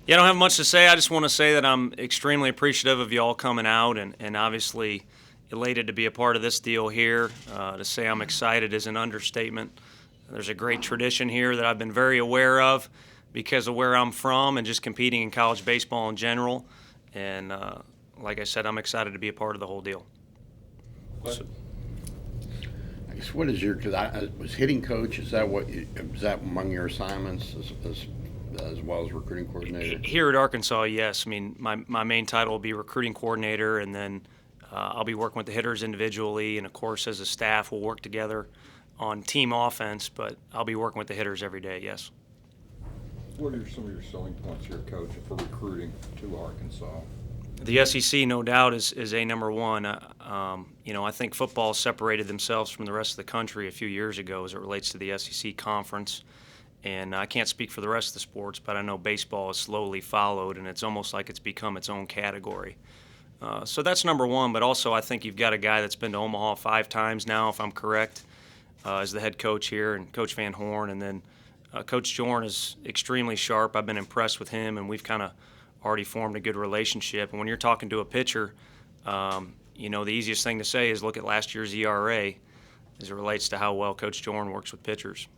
Yeah, I don't have much to say. I just want to say that I'm extremely appreciative of you all coming out and obviously elated to be a part of this deal here. To say I'm excited is an understatement. There's a great tradition here that I've been very aware of because of where I'm from and just competing in college baseball in general. And like I said, I'm excited to be a part of the whole deal. So, I guess what is your? Because I was hitting coach. Is that among your assignments as well as recruiting coordinator? here at Arkansas, yes. I mean, my main title will be recruiting coordinator, and then I'll be working with the hitters individually, and of course, as a staff, we'll work together on team offense. But I'll be working with the hitters every day. Yes. What are some of your selling points here, Coach, for recruiting to Arkansas? The SEC, no doubt, is a number one. I think football separated themselves from the rest of the country a few years ago as it relates to the SEC conference. And I can't speak for the rest of the sports, but I know baseball has slowly followed, and it's almost like it's become its own category. So that's number one. But also, I think you've got a guy that's been to Omaha 5 times now, if I'm correct, as the head coach here, and Coach Van Horn. And then Coach Jorn is extremely sharp. I've been impressed with him, and we've kind of already formed a good relationship. And when you're talking to a pitcher, the easiest thing to say is look at last year's ERA as it relates to how well Coach Jorn works with pitchers.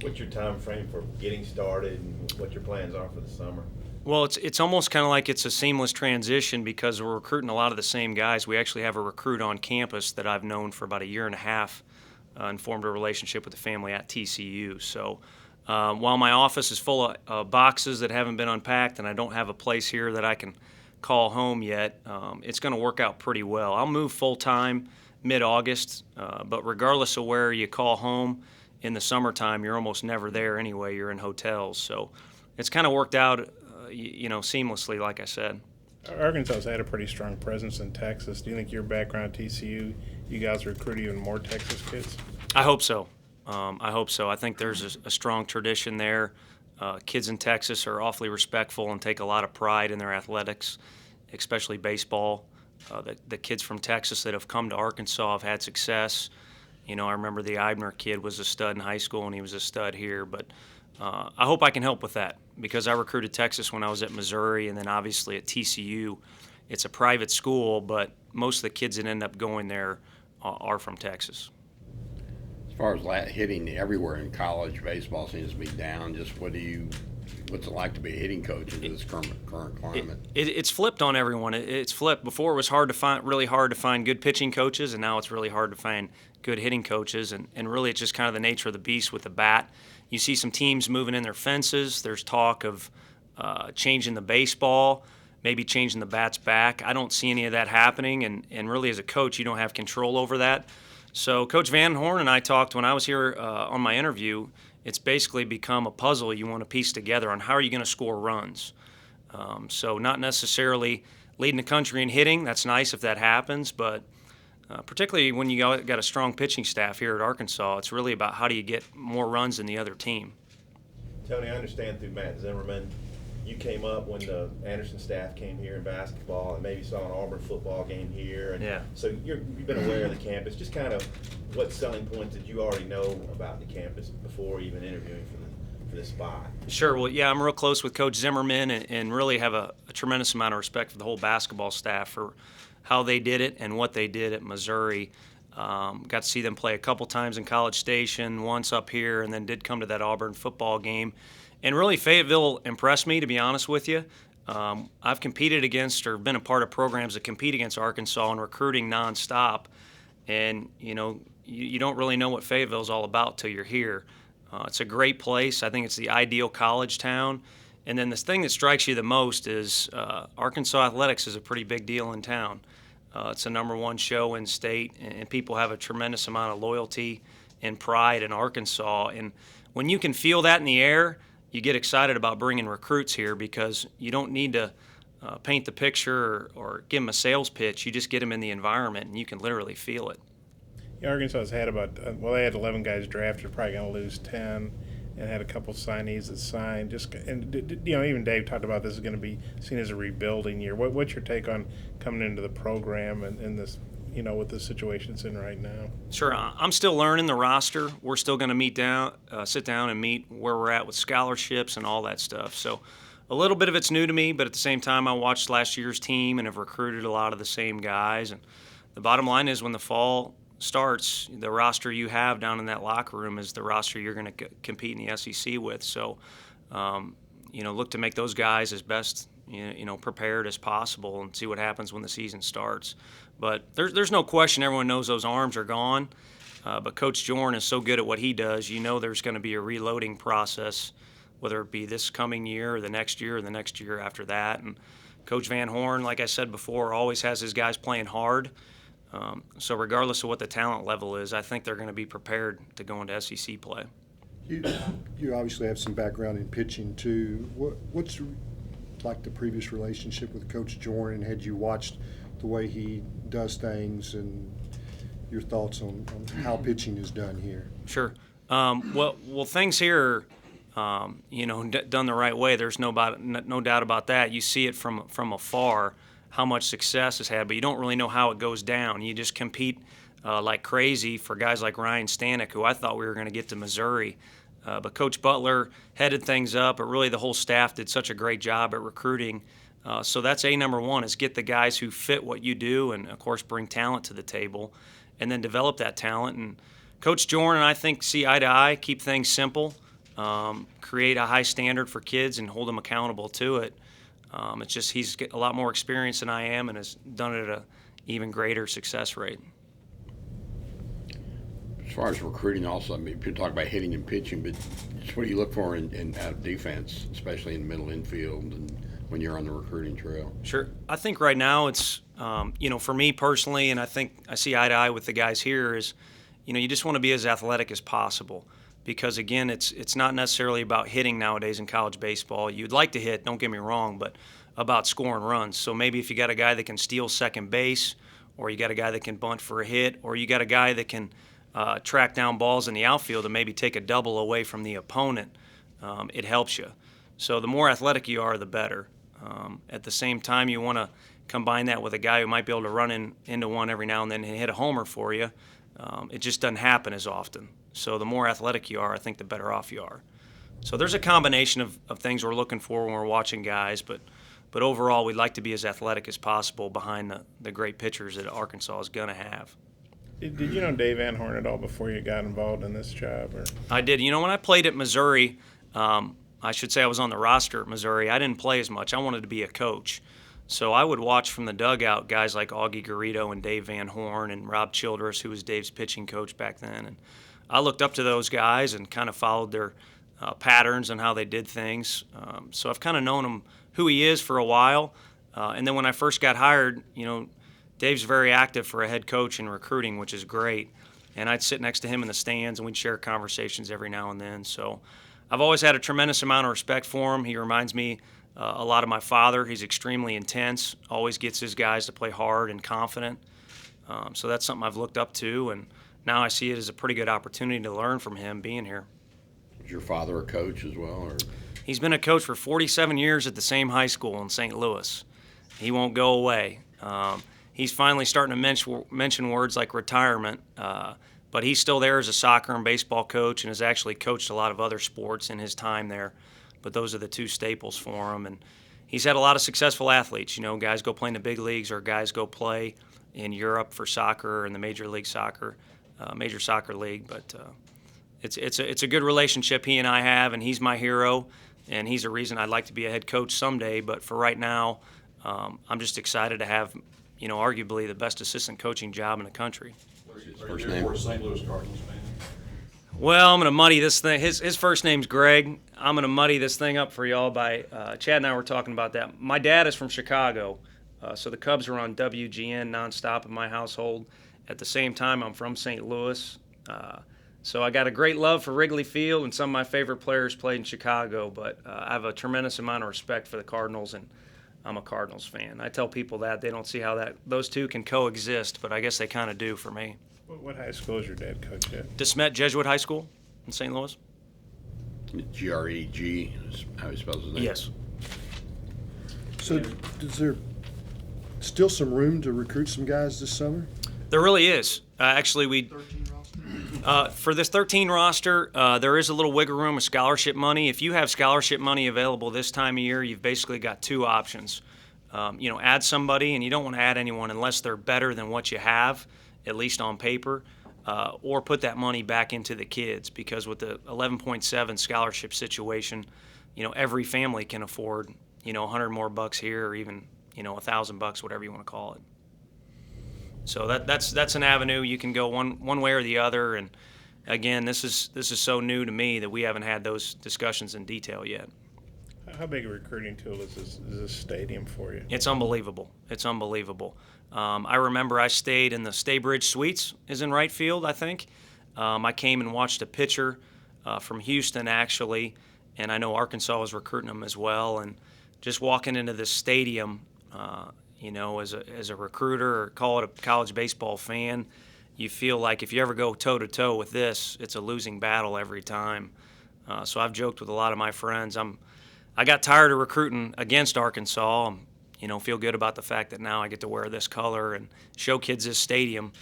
What's your time frame for getting started and what your plans are for the summer? Well, it's almost kind of like it's a seamless transition because we're recruiting a lot of the same guys. We actually have a recruit on campus that I've known for about a year and a half and formed a relationship with the family at TCU. So while my office is full of boxes that haven't been unpacked and I don't have a place here that I can call home yet, it's going to work out pretty well. I'll move full-time mid-August, but regardless of where you call home, in the summertime, you're almost never there anyway. You're in hotels. So it's kind of worked out, seamlessly, like I said. Arkansas's had a pretty strong presence in Texas. Do you think your background at TCU, you guys recruit even more Texas kids? I hope so. I think there's a strong tradition there. Kids in Texas are awfully respectful and take a lot of pride in their athletics, especially baseball. The kids from Texas that have come to Arkansas have had success. I remember the Eibner kid was a stud in high school, and he was a stud here. But I hope I can help with that because I recruited Texas when I was at Missouri, and then obviously at TCU. It's a private school, but most of the kids that end up going there are from Texas. As far as hitting everywhere in college, baseball seems to be down. Just what's it like to be a hitting coach in this current climate? It's flipped on everyone. It's flipped. Before it was really hard to find good pitching coaches, and now it's really hard to find good hitting coaches. And really it's just kind of the nature of the beast with the bat. You see some teams moving in their fences. There's talk of changing the baseball, maybe changing the bat's back. I don't see any of that happening, and really as a coach, you don't have control over that. So Coach Van Horn and I talked when I was here on my interview. It's basically become a puzzle you want to piece together on how are you going to score runs. So not necessarily leading the country in hitting. That's nice if that happens, but particularly when you got a strong pitching staff here at Arkansas, it's really about how do you get more runs than the other team. Tony, I understand through Matt Zimmerman, you came up when the Anderson staff came here in basketball and maybe saw an Auburn football game here. And yeah. So you've been aware of the campus. Just kind of what selling points did you already know about the campus before even interviewing for this spot? Sure. Well, yeah, I'm real close with Coach Zimmerman and really have a tremendous amount of respect for the whole basketball staff for how they did it and what they did at Missouri. Got to see them play a couple times in College Station, once up here, and then did come to that Auburn football game. And really, Fayetteville impressed me, to be honest with you. I've competed against or been a part of programs that compete against Arkansas in recruiting nonstop. And, you don't really know what Fayetteville's all about till you're here. It's a great place. I think it's the ideal college town. And then the thing that strikes you the most is Arkansas athletics is a pretty big deal in town. It's the #1 show in state, and people have a tremendous amount of loyalty and pride in Arkansas. And when you can feel that in the air, you get excited about bringing recruits here because you don't need to paint the picture or give them a sales pitch. You just get them in the environment, and you can literally feel it. Yeah, Arkansas has had they had 11 guys drafted, probably going to lose 10, and had a couple signees that signed. Even Dave talked about this is going to be seen as a rebuilding year. What's your take on coming into the program and this, with the situation it's in right now? Sure, I'm still learning the roster. We're still going to sit down and meet where we're at with scholarships and all that stuff. So a little bit of it's new to me, but at the same time, I watched last year's team and have recruited a lot of the same guys. And the bottom line is, when the fall starts, the roster you have down in that locker room is the roster you're going to compete in the SEC with. So, look to make those guys as best prepared as possible and see what happens when the season starts. But there's no question, everyone knows those arms are gone. But Coach Jorn is so good at what he does, there's going to be a reloading process, whether it be this coming year or the next year or the next year after that. And Coach Van Horn, like I said before, always has his guys playing hard. So regardless of what the talent level is, I think they're going to be prepared to go into SEC play. You obviously have some background in pitching too. What's like the previous relationship with Coach Jorn, and had you watched the way he does things, and your thoughts on how pitching is done here? Sure. Well, things here, done the right way. There's no doubt about that. You see it from afar how much success is had, but you don't really know how it goes down. You just compete like crazy for guys like Ryan Stanek, who I thought we were going to get to Missouri. But Coach Butler headed things up, but really the whole staff did such a great job at recruiting. So that's number one, is get the guys who fit what you do and, of course, bring talent to the table and then develop that talent. And Coach Jorn and I think see eye to eye, keep things simple, create a high standard for kids and hold them accountable to it. It's just he's got a lot more experience than I am and has done it at an even greater success rate. As far as recruiting also, people talk about hitting and pitching, but just what do you look for in out of defense, especially in the middle infield and when you're on the recruiting trail? Sure. I think right now it's, for me personally, and I think I see eye to eye with the guys here, is, you just want to be as athletic as possible. Because, again, it's not necessarily about hitting nowadays in college baseball. You'd like to hit, don't get me wrong, but about scoring runs. So maybe if you got a guy that can steal second base, or you got a guy that can bunt for a hit, or you got a guy that can track down balls in the outfield and maybe take a double away from the opponent, it helps you. So the more athletic you are, the better. At the same time, you want to combine that with a guy who might be able to run into one every now and then and hit a homer for you. It just doesn't happen as often. So the more athletic you are, I think the better off you are. So there's a combination of things we're looking for when we're watching guys, but overall we'd like to be as athletic as possible behind the great pitchers that Arkansas is going to have. Did you know Dave Van Horn at all before you got involved in this job? Or? I did. When I played at Missouri, I should say I was on the roster at Missouri, I didn't play as much. I wanted to be a coach. So I would watch from the dugout guys like Augie Garrido and Dave Van Horn and Rob Childress, who was Dave's pitching coach back then. And I looked up to those guys and kind of followed their patterns and how they did things. So I've kind of known him, who he is, for a while. And then when I first got hired, Dave's very active for a head coach in recruiting, which is great. And I'd sit next to him in the stands, and we'd share conversations every now and then. So I've always had a tremendous amount of respect for him. He reminds me a lot of my father. He's extremely intense, always gets his guys to play hard and confident. So that's something I've looked up to, and now I see it as a pretty good opportunity to learn from him being here. Was your father a coach as well? Or? He's been a coach for 47 years at the same high school in St. Louis. He won't go away. He's finally starting to mention words like retirement, but he's still there as a soccer and baseball coach and has actually coached a lot of other sports in his time there. But those are the two staples for him. And he's had a lot of successful athletes. Guys go play in the big leagues or guys go play in Europe for soccer and the Major Soccer League. But it's a good relationship he and I have, and he's my hero, and he's a reason I'd like to be a head coach someday. But for right now, I'm just excited to have, arguably the best assistant coaching job in the country. Are you there for a St. Louis Cardinals fan? Well, I'm going to muddy this thing. His first name's Greg. I'm going to muddy this thing up for y'all by Chad and I were talking about that. My dad is from Chicago, so the Cubs are on WGN nonstop in my household. At the same time, I'm from St. Louis. So I got a great love for Wrigley Field, and some of my favorite players played in Chicago, but I have a tremendous amount of respect for the Cardinals, and I'm a Cardinals fan. I tell people that. They don't see how those two can coexist, but I guess they kind of do for me. What high school is your dad coach at? DeSmet Jesuit High School in St. Louis. G-R-E-G is how he spells his name? Yes. So is there still some room to recruit some guys this summer? There really is. Actually, For this 13 roster, there is a little wiggle room of scholarship money. If you have scholarship money available this time of year, you've basically got two options. Add somebody, and you don't want to add anyone unless they're better than what you have, at least on paper, or put that money back into the kids, because with the 11.7 scholarship situation, every family can afford, 100 more bucks here, or even, $1,000, whatever you want to call it. So that's an avenue you can go one way or the other. And again, this is so new to me that we haven't had those discussions in detail yet. How big a recruiting tool is this stadium for you? It's unbelievable. It's unbelievable. I remember I stayed in the Staybridge Suites, is in right field, I think. I came and watched a pitcher from Houston, actually, and I know Arkansas was recruiting him as well. And just walking into this stadium, as a recruiter, or call it a college baseball fan, you feel like if you ever go toe-to-toe with this, it's a losing battle every time. So I've joked with a lot of my friends. I got tired of recruiting against Arkansas. Feel good about the fact that now I get to wear this color and show kids this stadium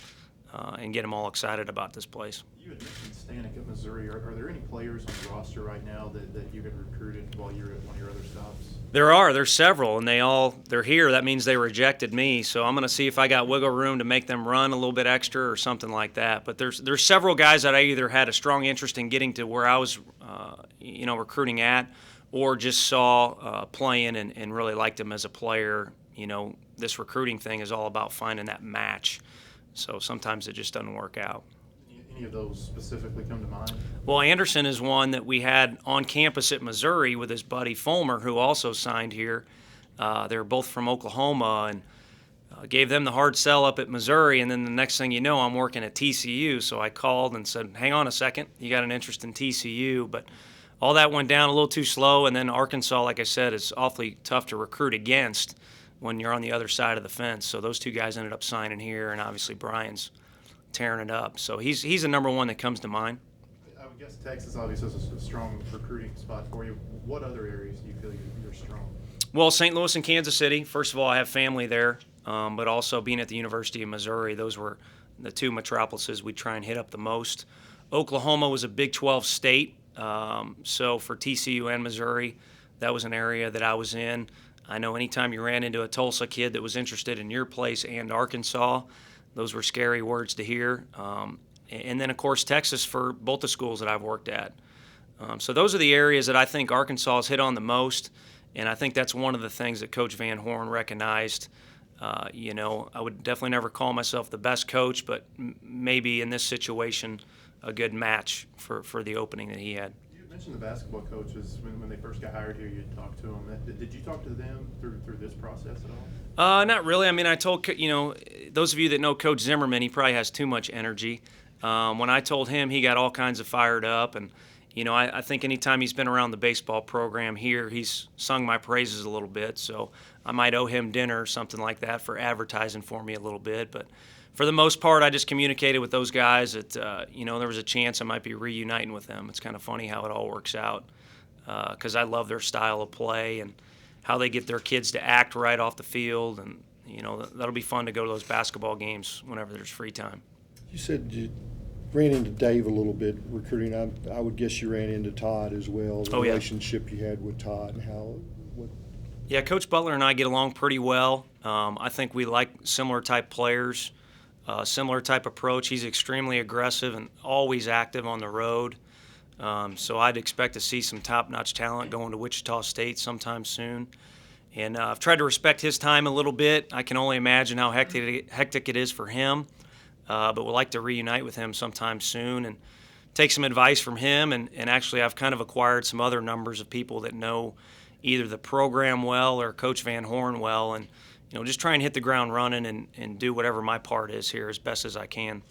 and get them all excited about this place. You had mentioned Stanek at Missouri. Are there any players on the roster right now that you had recruited while you were at one of your other stops? There's several, and they're here. That means they rejected me. So I'm going to see if I got wiggle room to make them run a little bit extra or something like that. But there's several guys that I either had a strong interest in getting to where I was, recruiting at, or just saw playing and really liked him as a player. This recruiting thing is all about finding that match. So sometimes it just doesn't work out. Any of those specifically come to mind? Well, Anderson is one that we had on campus at Missouri with his buddy Fulmer, who also signed here. They're both from Oklahoma, and gave them the hard sell up at Missouri. And then the next thing you know, I'm working at TCU. So I called and said, hang on a second, you got an interest in TCU. But all that went down a little too slow. And then Arkansas, like I said, is awfully tough to recruit against when you're on the other side of the fence. So those two guys ended up signing here, and obviously Brian's tearing it up. So he's the number one that comes to mind. I would guess Texas obviously is a strong recruiting spot for you. What other areas do you feel you're strong? Well, St. Louis and Kansas City. First of all, I have family there, but also being at the University of Missouri, those were the two metropolises we try and hit up the most. Oklahoma was a Big 12 state, so for TCU and Missouri, that was an area that I was in. I know anytime you ran into a Tulsa kid that was interested in your place and Arkansas, those were scary words to hear. And then, of course, Texas for both the schools that I've worked at. So those are the areas that I think Arkansas has hit on the most, and I think that's one of the things that Coach Van Horn recognized. I would definitely never call myself the best coach, but maybe in this situation, a good match for the opening that he had. You mentioned the basketball coaches when they first got hired here. You talked to them. Did you talk to them through this process at all? Not really. I mean, I told those of you that know Coach Zimmerman, he probably has too much energy. When I told him, he got all kinds of fired up, and I think anytime he's been around the baseball program here, he's sung my praises a little bit. So I might owe him dinner or something like that for advertising for me a little bit. But for the most part, I just communicated with those guys that there was a chance I might be reuniting with them. It's kind of funny how it all works out, because I love their style of play and how they get their kids to act right off the field. And that'll be fun to go to those basketball games whenever there's free time. You said you ran into Dave a little bit recruiting. I would guess you ran into Todd as well. The relationship you had with Todd and what. Yeah, Coach Butler and I get along pretty well. I think we like similar type players, similar type approach. He's extremely aggressive and always active on the road. So I'd expect to see some top-notch talent going to Wichita State sometime soon. And I've tried to respect his time a little bit. I can only imagine how hectic it is for him. But we'd like to reunite with him sometime soon and take some advice from him. And actually, I've kind of acquired some other numbers of people that know either the program well or Coach Van Horn well. And, just try and hit the ground running and do whatever my part is here as best as I can.